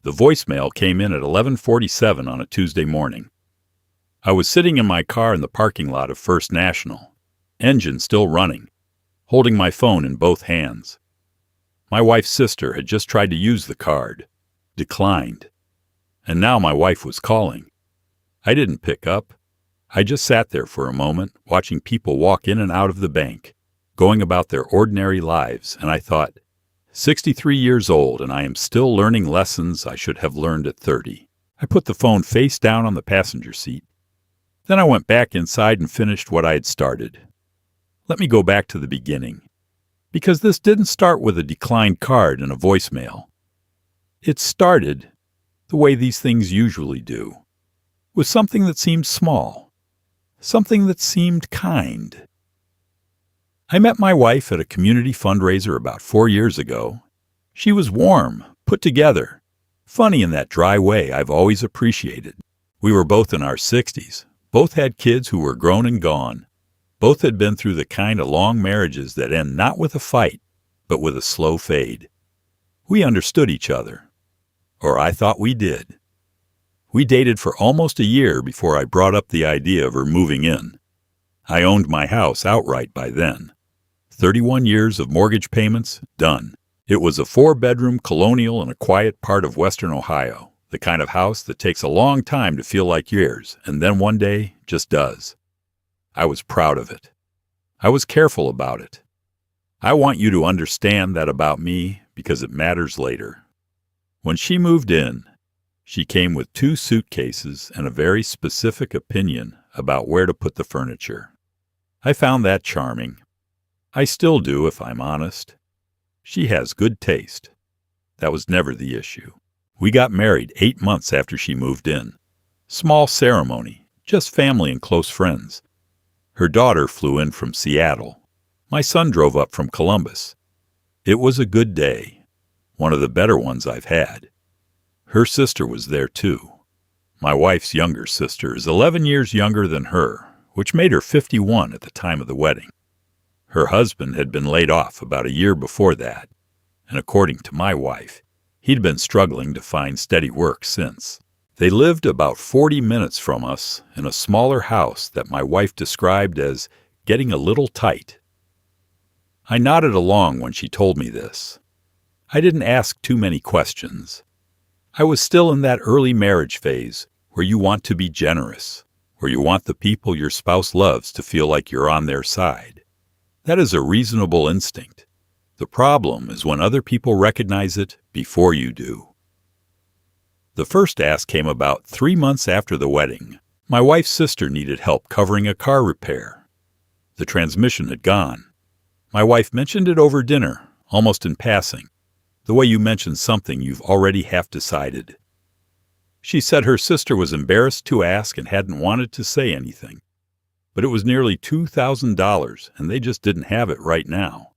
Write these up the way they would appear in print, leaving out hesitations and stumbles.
The voicemail came in at 11:47 on a Tuesday morning. I was sitting in my car in the parking lot of First National, engine still running, holding my phone in both hands. My wife's sister had just tried to use the card, declined, and now my wife was calling. I didn't pick up. I just sat there for a moment, watching people walk in and out of the bank, going about their ordinary lives, and I thought, 63 years old and I am still learning lessons I should have learned at 30. I put the phone face down on the passenger seat. Then I went back inside and finished what I had started. Let me go back to the beginning, because this didn't start with a declined card and a voicemail. It started, the way these things usually do, with something that seemed small, something that seemed kind. I met my wife at a community fundraiser about 4 years ago. She was warm, put together, funny in that dry way I've always appreciated. We were both in our 60s, both had kids who were grown and gone. Both had been through the kind of long marriages that end not with a fight, but with a slow fade. We understood each other, or I thought we did. We dated for almost a year before I brought up the idea of her moving in. I owned my house outright by then. 31 years of mortgage payments, done. It was a 4-bedroom colonial in a quiet part of western Ohio, the kind of house that takes a long time to feel like yours, and then one day just does. I was proud of it. I was careful about it. I want you to understand that about me because it matters later. When she moved in, she came with 2 suitcases and a very specific opinion about where to put the furniture. I found that charming. I still do, if I'm honest. She has good taste. That was never the issue. We got married 8 months after she moved in. Small ceremony, just family and close friends. Her daughter flew in from Seattle. My son drove up from Columbus. It was a good day, one of the better ones I've had. Her sister was there too. My wife's younger sister is 11 years younger than her, which made her 51 at the time of the wedding. Her husband had been laid off about a year before that, and according to my wife, he'd been struggling to find steady work since. They lived about 40 minutes from us in a smaller house that my wife described as getting a little tight. I nodded along when she told me this. I didn't ask too many questions. I was still in that early marriage phase where you want to be generous, where you want the people your spouse loves to feel like you're on their side. That is a reasonable instinct. The problem is when other people recognize it before you do. The first ask came about 3 months after the wedding. My wife's sister needed help covering a car repair. The transmission had gone. My wife mentioned it over dinner, almost in passing, the way you mention something you've already half decided. She said her sister was embarrassed to ask and hadn't wanted to say anything, but it was nearly $2,000 and they just didn't have it right now.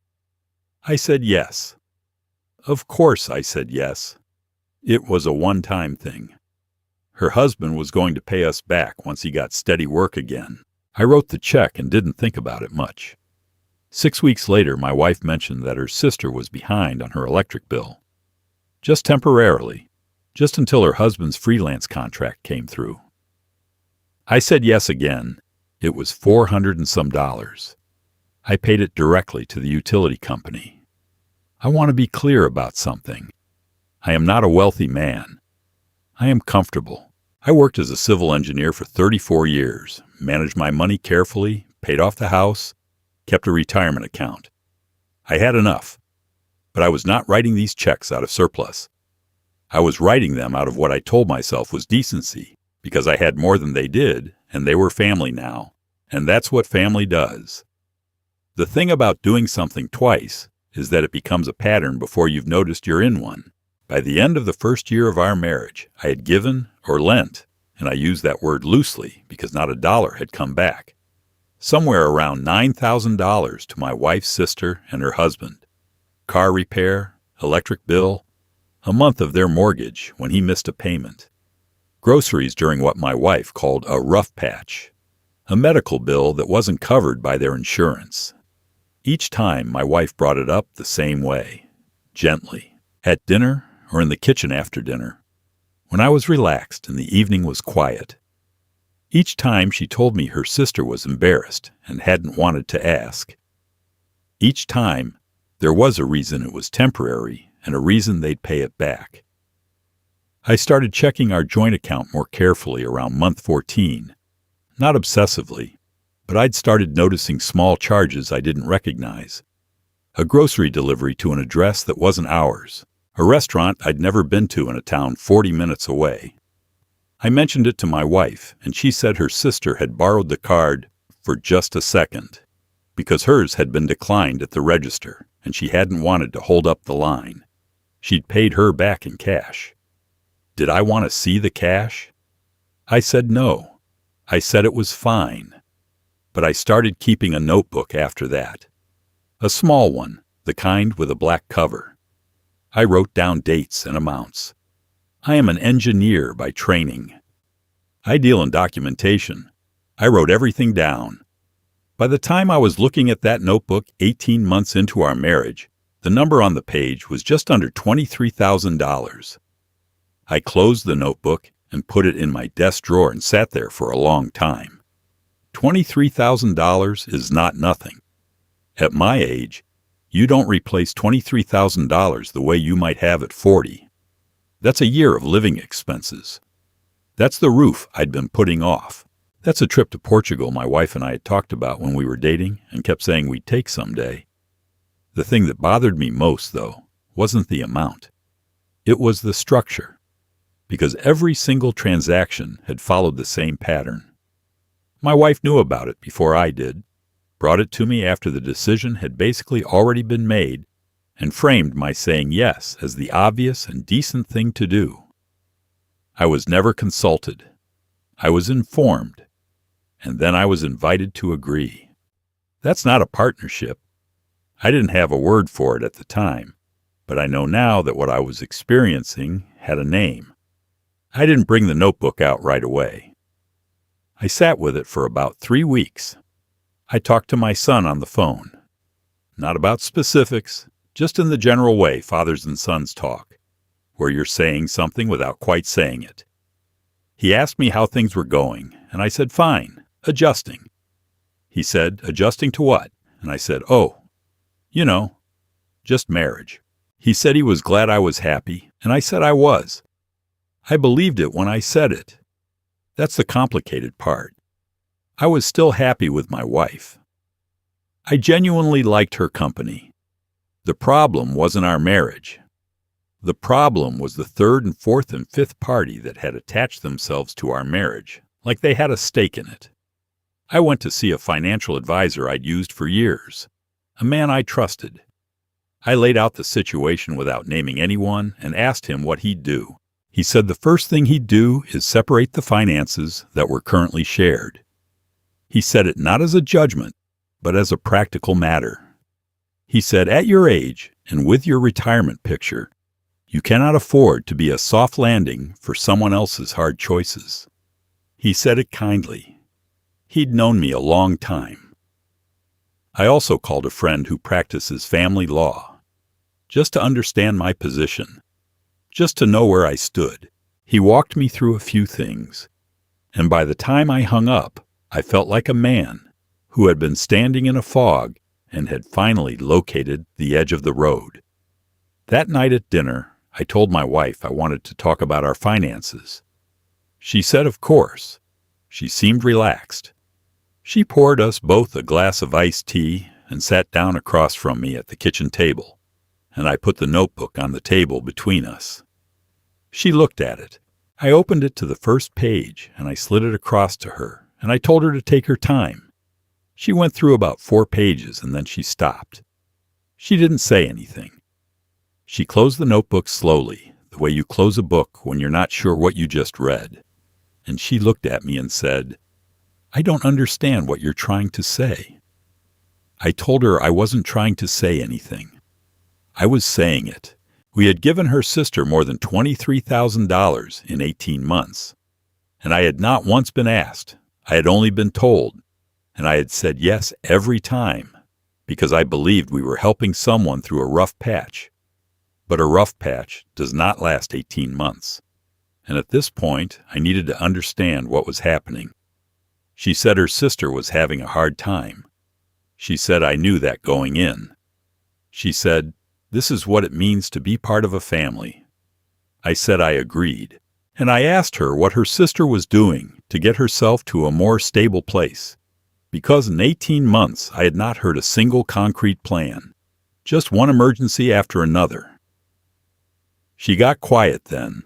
I said yes. Of course I said yes. It was a one-time thing. Her husband was going to pay us back once he got steady work again. I wrote the check and didn't think about it much. 6 weeks later, my wife mentioned that her sister was behind on her electric bill. Just temporarily, just until her husband's freelance contract came through. I said yes again. It was $400 and some. I paid it directly to the utility company. I want to be clear about something. I am not a wealthy man. I am comfortable. I worked as a civil engineer for 34 years, managed my money carefully, paid off the house, kept a retirement account. I had enough, but I was not writing these checks out of surplus. I was writing them out of what I told myself was decency, because I had more than they did, and they were family now, and that's what family does. The thing about doing something twice is that it becomes a pattern before you've noticed you're in one. By the end of the first year of our marriage, I had given or lent, and I use that word loosely because not a dollar had come back, somewhere around $9,000 to my wife's sister and her husband. Car repair, electric bill, a month of their mortgage when he missed a payment, groceries during what my wife called a rough patch, a medical bill that wasn't covered by their insurance. Each time my wife brought it up the same way, gently, at dinner or in the kitchen after dinner. when I was relaxed and the evening was quiet. Each time she told me her sister was embarrassed and hadn't wanted to ask. Each time, there was a reason it was temporary and a reason they'd pay it back. I started checking our joint account more carefully around month 14. Not obsessively, but I'd started noticing small charges I didn't recognize. A grocery delivery to an address that wasn't ours. A restaurant I'd never been to in a town 40 minutes away. I mentioned it to my wife, and she said her sister had borrowed the card for just a second, because hers had been declined at the register, and she hadn't wanted to hold up the line. She'd paid her back in cash. Did I want to see the cash? I said no. I said it was fine. But I started keeping a notebook after that. A small one, the kind with a black cover. I wrote down dates and amounts. I am an engineer by training. I deal in documentation. I wrote everything down. By the time I was looking at that notebook 18 months into our marriage, the number on the page was just under $23,000. I closed the notebook and put it in my desk drawer and sat there for a long time. $23,000 is not nothing. At my age, you don't replace $23,000 the way you might have at 40. That's a year of living expenses. That's the roof I'd been putting off. That's a trip to Portugal my wife and I had talked about when we were dating and kept saying we'd take someday. The thing that bothered me most, though, wasn't the amount. It was the structure. Because every single transaction had followed the same pattern. My wife knew about it before I did, brought it to me after the decision had basically already been made, and framed my saying yes as the obvious and decent thing to do. I was never consulted. I was informed, and then I was invited to agree. That's not a partnership. I didn't have a word for it at the time, but I know now that what I was experiencing had a name. I didn't bring the notebook out right away. I sat with it for about 3 weeks. I talked to my son on the phone. Not about specifics, just in the general way fathers and sons talk, where you're saying something without quite saying it. He asked me how things were going, and I said, fine, adjusting. He said, adjusting to what? And I said, oh, just marriage. He said he was glad I was happy, and I said I was. I believed it when I said it. That's the complicated part. I was still happy with my wife. I genuinely liked her company. The problem wasn't our marriage. The problem was the third and fourth and fifth party that had attached themselves to our marriage, like they had a stake in it. I went to see a financial advisor I'd used for years, a man I trusted. I laid out the situation without naming anyone and asked him what he'd do. He said the first thing he'd do is separate the finances that were currently shared. He said it not as a judgment, but as a practical matter. He said, at your age and with your retirement picture, you cannot afford to be a soft landing for someone else's hard choices. He said it kindly. He'd known me a long time. I also called a friend who practices family law, just to understand my position. Just to know where I stood. He walked me through a few things, and by the time I hung up, I felt like a man who had been standing in a fog and had finally located the edge of the road. That night at dinner, I told my wife I wanted to talk about our finances. She said, of course. She seemed relaxed. She poured us both a glass of iced tea and sat down across from me at the kitchen table, and I put the notebook on the table between us. She looked at it. I opened it to the first page, and I slid it across to her, and I told her to take her time. She went through about 4 pages, and then she stopped. She didn't say anything. She closed the notebook slowly, the way you close a book when you're not sure what you just read. And she looked at me and said, I don't understand what you're trying to say. I told her I wasn't trying to say anything. I was saying it. We had given her sister more than $23,000 in 18 months. And I had not once been asked. I had only been told. And I had said yes every time, because I believed we were helping someone through a rough patch. But a rough patch does not last 18 months. and at this point, I needed to understand what was happening. She said her sister was having a hard time. She said I knew that going in. She said, "This is what it means to be part of a family." I said I agreed, and I asked her what her sister was doing to get herself to a more stable place, because in 18 months I had not heard a single concrete plan, just one emergency after another. She got quiet then.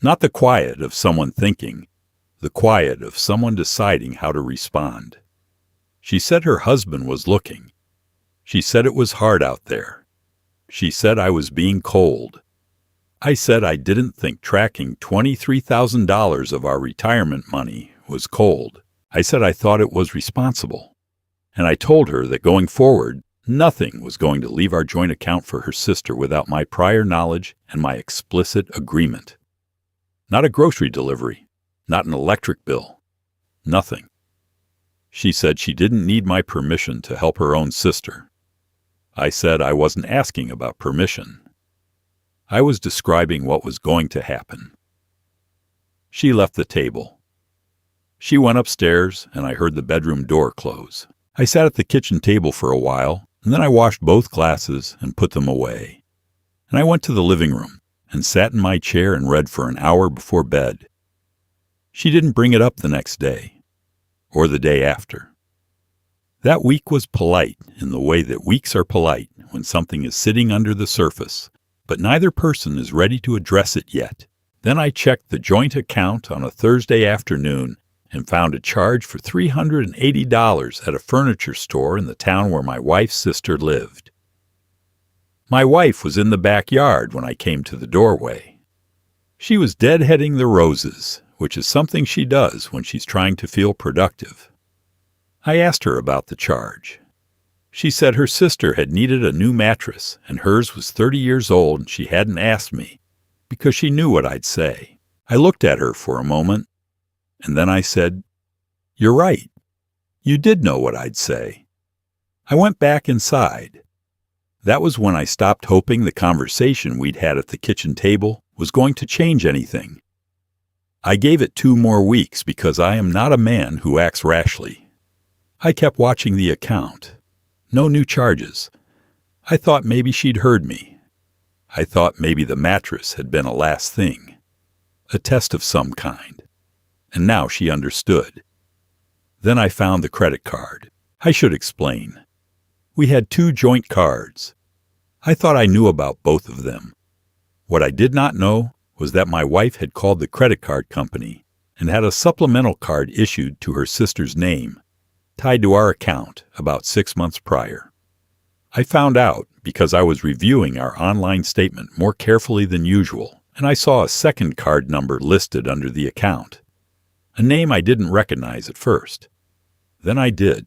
Not the quiet of someone thinking, the quiet of someone deciding how to respond. She said her husband was looking. She said it was hard out there. She said I was being cold. I said I didn't think tracking $23,000 of our retirement money was cold. I said I thought it was responsible. And I told her that going forward, nothing was going to leave our joint account for her sister without my prior knowledge and my explicit agreement. Not a grocery delivery, not an electric bill, nothing. She said she didn't need my permission to help her own sister. I said I wasn't asking about permission. I was describing what was going to happen. She left the table. She went upstairs, and I heard the bedroom door close. I sat at the kitchen table for a while, and then I washed both glasses and put them away. And I went to the living room and sat in my chair and read for an hour before bed. She didn't bring it up the next day, or the day after. That week was polite in the way that weeks are polite when something is sitting under the surface, but neither person is ready to address it yet. Then I checked the joint account on a Thursday afternoon and found a charge for $380 at a furniture store in the town where my wife's sister lived. My wife was in the backyard when I came to the doorway. She was deadheading the roses, which is something she does when she's trying to feel productive. I asked her about the charge. She said her sister had needed a new mattress, and hers was 30 years old, and she hadn't asked me, because she knew what I'd say. I looked at her for a moment, and then I said, "You're right. You did know what I'd say." I went back inside. That was when I stopped hoping the conversation we'd had at the kitchen table was going to change anything. I gave it 2 more weeks because I am not a man who acts rashly. I kept watching the account. No new charges. I thought maybe she'd heard me. I thought maybe the mattress had been a last thing, a test of some kind. And now she understood. Then I found the credit card. I should explain. We had 2 joint cards. I thought I knew about both of them. What I did not know was that my wife had called the credit card company and had a supplemental card issued to her sister's name, tied to our account about 6 months prior. I found out because I was reviewing our online statement more carefully than usual, and I saw a second card number listed under the account, a name I didn't recognize at first. Then I did.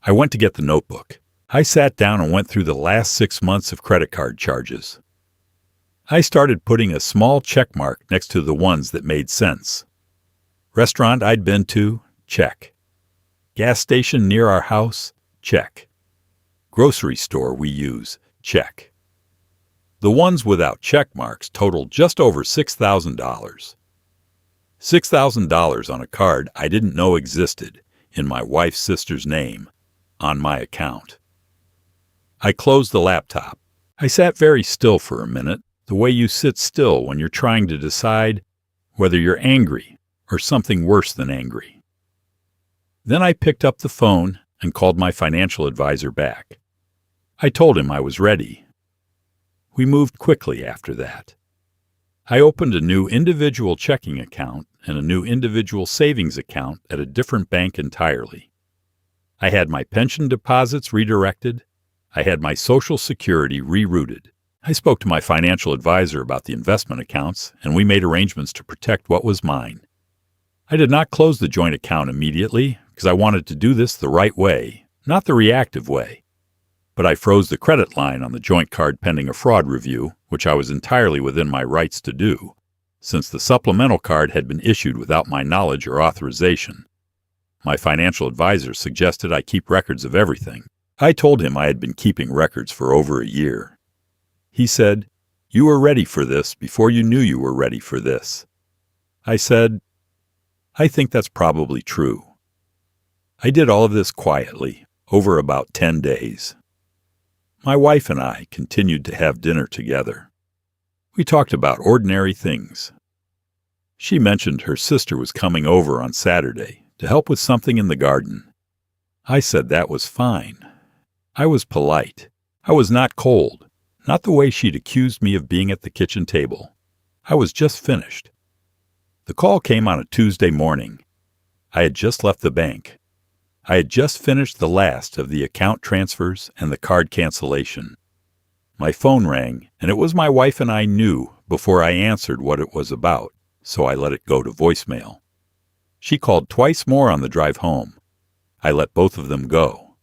I went to get the notebook. I sat down and went through the last 6 months of credit card charges. I started putting a small check mark next to the ones that made sense. Restaurant I'd been to, check. Gas station near our house, check. Grocery store we use, check. The ones without check marks totaled just over $6,000. $6,000 on a card I didn't know existed, in my wife's sister's name, on my account. I closed the laptop. I sat very still for a minute, the way you sit still when you're trying to decide whether you're angry or something worse than angry. Then I picked up the phone and called my financial advisor back. I told him I was ready. We moved quickly after that. I opened a new individual checking account and a new individual savings account at a different bank entirely. I had my pension deposits redirected. I had my Social Security rerouted. I spoke to my financial advisor about the investment accounts, and we made arrangements to protect what was mine. I did not close the joint account immediately because I wanted to do this the right way, not the reactive way. But I froze the credit line on the joint card pending a fraud review, which I was entirely within my rights to do, since the supplemental card had been issued without my knowledge or authorization. My financial advisor suggested I keep records of everything. I told him I had been keeping records for over a year. He said, "You were ready for this before you knew you were ready for this." I said, "I think that's probably true." I did all of this quietly, over about 10 days. My wife and I continued to have dinner together. We talked about ordinary things. She mentioned her sister was coming over on Saturday to help with something in the garden. I said that was fine. I was polite. I was not cold, not the way she'd accused me of being at the kitchen table. I was just finished. The call came on a Tuesday morning. I had just left the bank. I had just finished the last of the account transfers and the card cancellation. My phone rang, and it was my wife, and I knew before I answered what it was about, so I let it go to voicemail. She called twice more on the drive home. I let both of them go.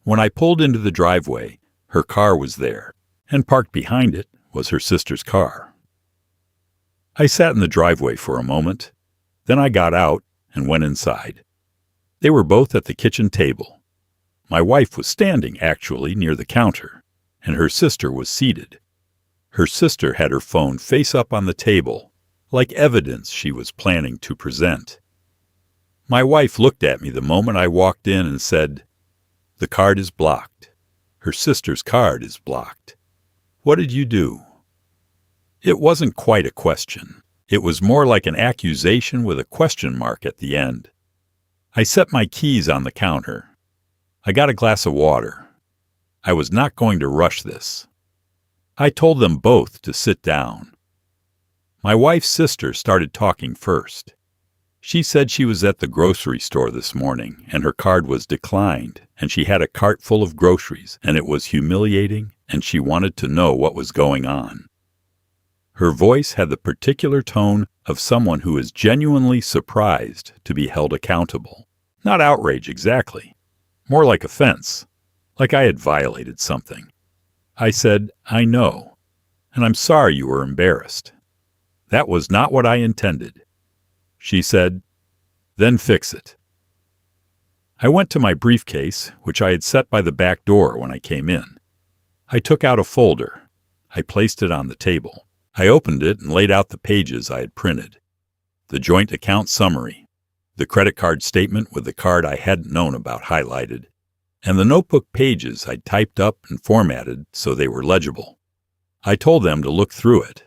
When I pulled into the driveway, her car was there, and parked behind it was her sister's car. I sat in the driveway for a moment. Then I got out and went inside. They were both at the kitchen table. My wife was standing, actually, near the counter, and her sister was seated. Her sister had her phone face up on the table, like evidence she was planning to present. My wife looked at me the moment I walked in and said, "The card is blocked. Her sister's card is blocked. What did you do?" It wasn't quite a question. It was more like an accusation with a question mark at the end. I set my keys on the counter. I got a glass of water. I was not going to rush this. I told them both to sit down. My wife's sister started talking first. She said she was at the grocery store this morning and her card was declined, and she had a cart full of groceries, and it was humiliating, and she wanted to know what was going on. Her voice had the particular tone of someone who is genuinely surprised to be held accountable. Not outrage exactly, more like offense, like I had violated something. I said, "I know, and I'm sorry you were embarrassed. That was not what I intended." She said, "Then fix it." I went to my briefcase, which I had set by the back door when I came in. I took out a folder. I placed it on the table. I opened it and laid out the pages I had printed. The joint account summary, the credit card statement with the card I hadn't known about highlighted, and the notebook pages I'd typed up and formatted so they were legible. I told them to look through it.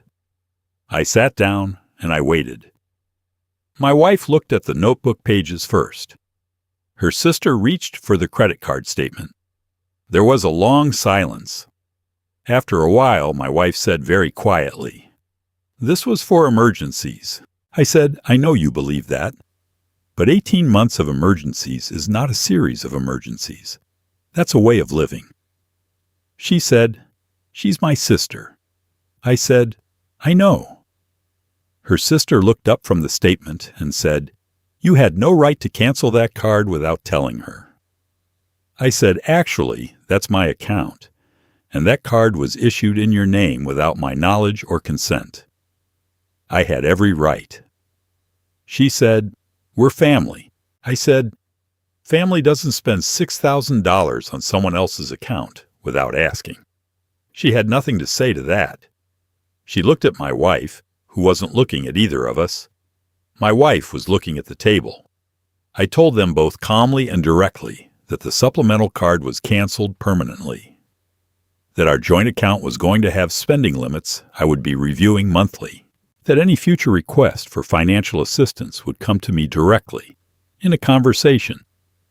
I sat down and I waited. My wife looked at the notebook pages first. Her sister reached for the credit card statement. There was a long silence. After a while, my wife said very quietly, "This was for emergencies." I said, "I know you believe that. But 18 months of emergencies is not a series of emergencies. That's a way of living." She said, "She's my sister." I said, "I know." Her sister looked up from the statement and said, "You had no right to cancel that card without telling her." I said, "Actually, that's my account, and that card was issued in your name without my knowledge or consent. I had every right." She said, "We're family." I said, "Family doesn't spend $6,000 on someone else's account without asking." She had nothing to say to that. She looked at my wife, who wasn't looking at either of us. My wife was looking at the table. I told them both calmly and directly that the supplemental card was canceled permanently, that our joint account was going to have spending limits I would be reviewing monthly, that any future request for financial assistance would come to me directly, in a conversation,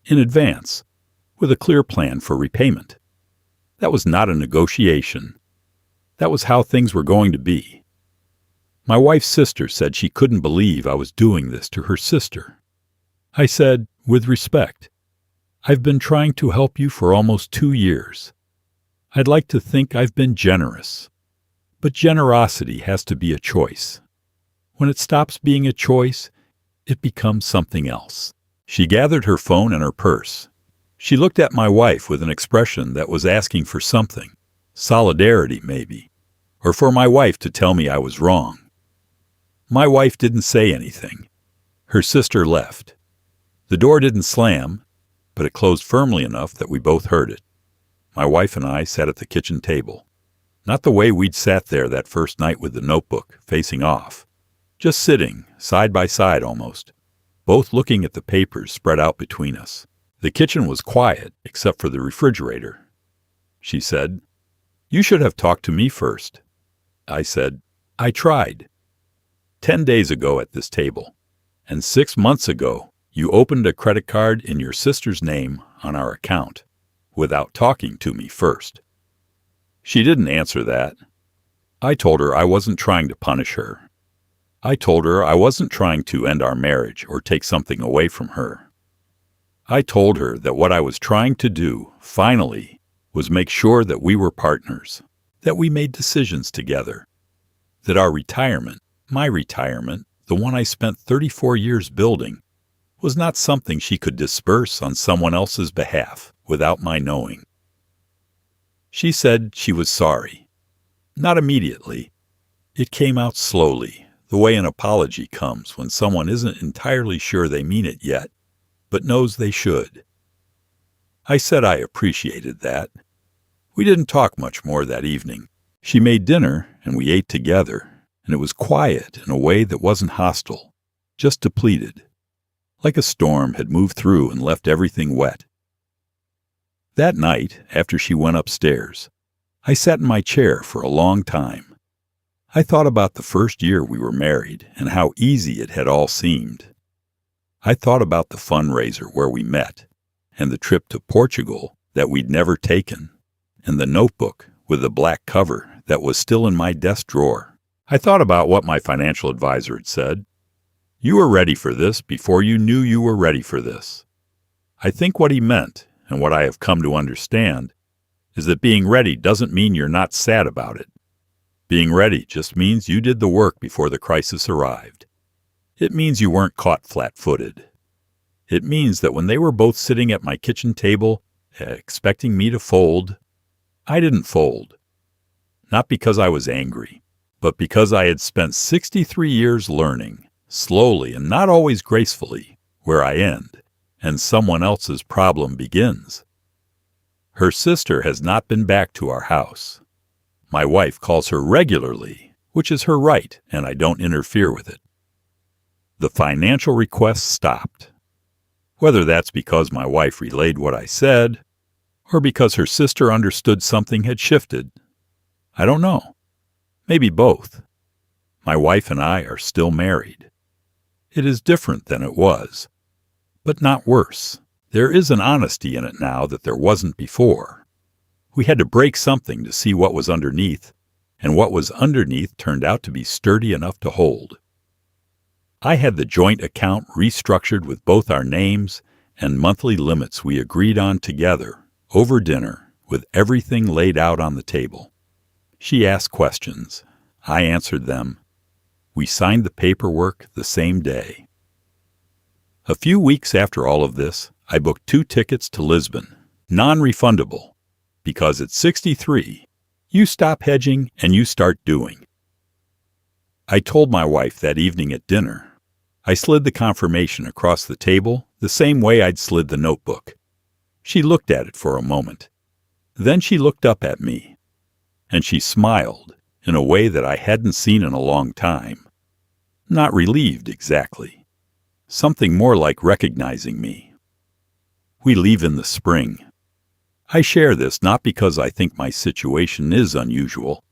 in advance, with a clear plan for repayment. That was not a negotiation. That was how things were going to be. My wife's sister said she couldn't believe I was doing this to her sister. I said, with respect, "I've been trying to help you for almost 2 years. I'd like to think I've been generous. But generosity has to be a choice. When it stops being a choice, it becomes something else." She gathered her phone and her purse. She looked at my wife with an expression that was asking for something, solidarity maybe, or for my wife to tell me I was wrong. My wife didn't say anything. Her sister left. The door didn't slam, but it closed firmly enough that we both heard it. My wife and I sat at the kitchen table. Not the way we'd sat there that first night with the notebook, facing off. just sitting, side by side almost, both looking at the papers spread out between us. The kitchen was quiet, except for the refrigerator. She said, "You should have talked to me first." I said, "I tried. 10 days ago at this table, and 6 months ago, you opened a credit card in your sister's name on our account, without talking to me first." She didn't answer that. I told her I wasn't trying to punish her. I told her I wasn't trying to end our marriage or take something away from her. I told her that what I was trying to do, finally, was make sure that we were partners, that we made decisions together, that our retirement, my retirement, the one I spent 34 years building, was not something she could disperse on someone else's behalf without my knowing. She said she was sorry. Not immediately. It came out slowly, the way an apology comes when someone isn't entirely sure they mean it yet, but knows they should. I said I appreciated that. We didn't talk much more that evening. She made dinner, and we ate together, and it was quiet in a way that wasn't hostile, just depleted, like a storm had moved through and left everything wet. That night, after she went upstairs, I sat in my chair for a long time. I thought about the first year we were married and how easy it had all seemed. I thought about the fundraiser where we met, and the trip to Portugal that we'd never taken, and the notebook with the black cover that was still in my desk drawer. I thought about what my financial advisor had said. "You were ready for this before you knew you were ready for this." I think what he meant, and what I have come to understand, is that being ready doesn't mean you're not sad about it. Being ready just means you did the work before the crisis arrived. It means you weren't caught flat-footed. It means that when they were both sitting at my kitchen table, expecting me to fold, I didn't fold. Not because I was angry, but because I had spent 63 years learning, slowly and not always gracefully, where I end, and someone else's problem begins. Her sister has not been back to our house. My wife calls her regularly, which is her right, and I don't interfere with it. The financial requests stopped. Whether that's because my wife relayed what I said, or because her sister understood something had shifted, I don't know. Maybe both. My wife and I are still married. It is different than it was, but not worse. There is an honesty in it now that there wasn't before. We had to break something to see what was underneath, and what was underneath turned out to be sturdy enough to hold. I had the joint account restructured with both our names and monthly limits we agreed on together, over dinner, with everything laid out on the table. She asked questions. I answered them. We signed the paperwork the same day. A few weeks after all of this, I booked 2 tickets to Lisbon, non-refundable, because at 63, you stop hedging and you start doing. I told my wife that evening at dinner. I slid the confirmation across the table the same way I'd slid the notebook. She looked at it for a moment. Then she looked up at me, and she smiled in a way that I hadn't seen in a long time. Not relieved exactly. Something more like recognizing me. We leave in the spring. I share this not because I think my situation is unusual.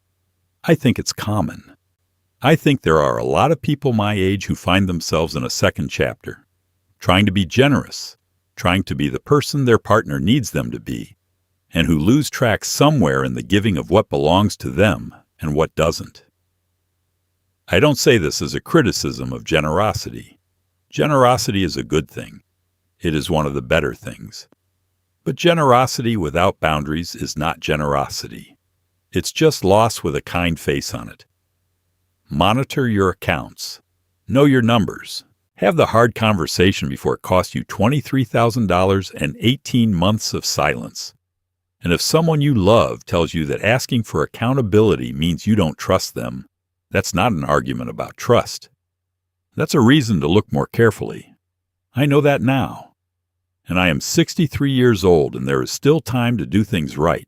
I think it's common. I think there are a lot of people my age who find themselves in a second chapter, trying to be generous, trying to be the person their partner needs them to be, and who lose track somewhere in the giving of what belongs to them and what doesn't. I don't say this as a criticism of generosity. Generosity is a good thing. It is one of the better things. But generosity without boundaries is not generosity. It's just loss with a kind face on it. Monitor your accounts. Know your numbers. Have the hard conversation before it costs you $23,000 and 18 months of silence. And if someone you love tells you that asking for accountability means you don't trust them, that's not an argument about trust. That's a reason to look more carefully. I know that now. And I am 63 years old, and there is still time to do things right.